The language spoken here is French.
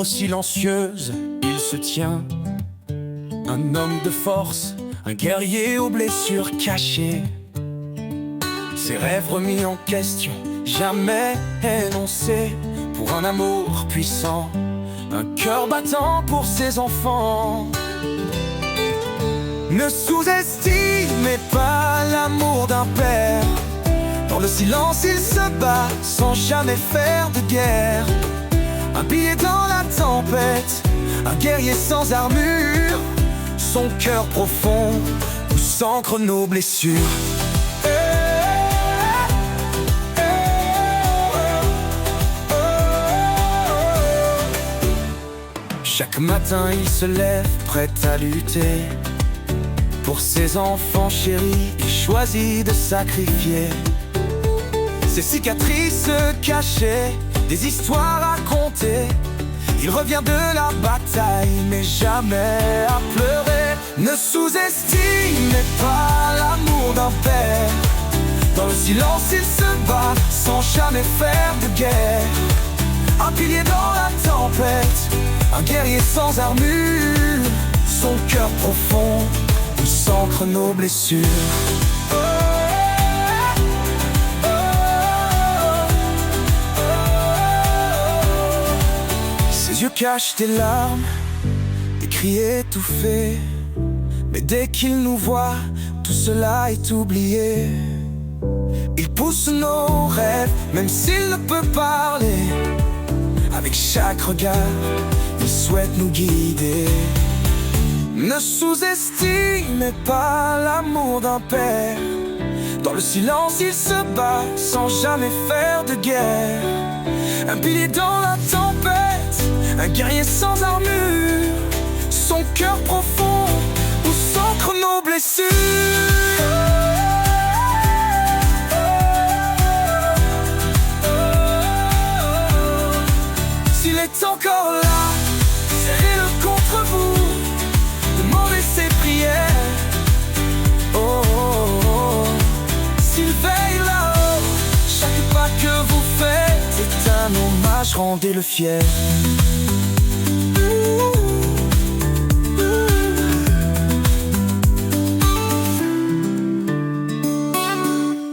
silencieuse, il se tient. Un homme de force, un guerrier aux blessures cachées. Ses rêves remis en question, jamais énoncés. Pour un amour puissant, un cœur battant pour ses enfants. Ne sous-estimez pas l'amour d'un père. Dans le silence il se bat sans jamais faire de guerre. Un pilier dans la tempête, un guerrier sans armure. Son cœur profond où s'ancrent nos blessures. Chaque matin il se lève prêt à lutter. Pour ses enfants chéris, il choisit de sacrifier ses cicatrices cachées, des histoires à conter. Il revient de la bataille, mais jamais à pleurer. Ne sous-estimez pas l'amour d'un père. Dans le silence il se bat sans jamais faire de guerre. Un pilier dans la tempête, un guerrier sans armure. Son cœur profond où s'ancrent nos blessures. Ses yeux cachent des larmes, des cris étouffés. Mais dès qu'il nous voit, tout cela est oublié. Il pousse nos rêves, même s'il ne peut parler. Avec chaque regard, il souhaite nous guider. Ne sous-estimez pas l'amour d'un père. Dans le silence il se bat sans jamais faire de guerre. Un pilier dans la tempête, un guerrier sans armure. Son cœur profond où s'ancrent nos blessures. S'il est encore là, serrez-le contre vous. Demandez ses prières. Oh, oh, oh. S'il veille là-haut, chaque pas que vous faites est un hommage, rendez-le fier.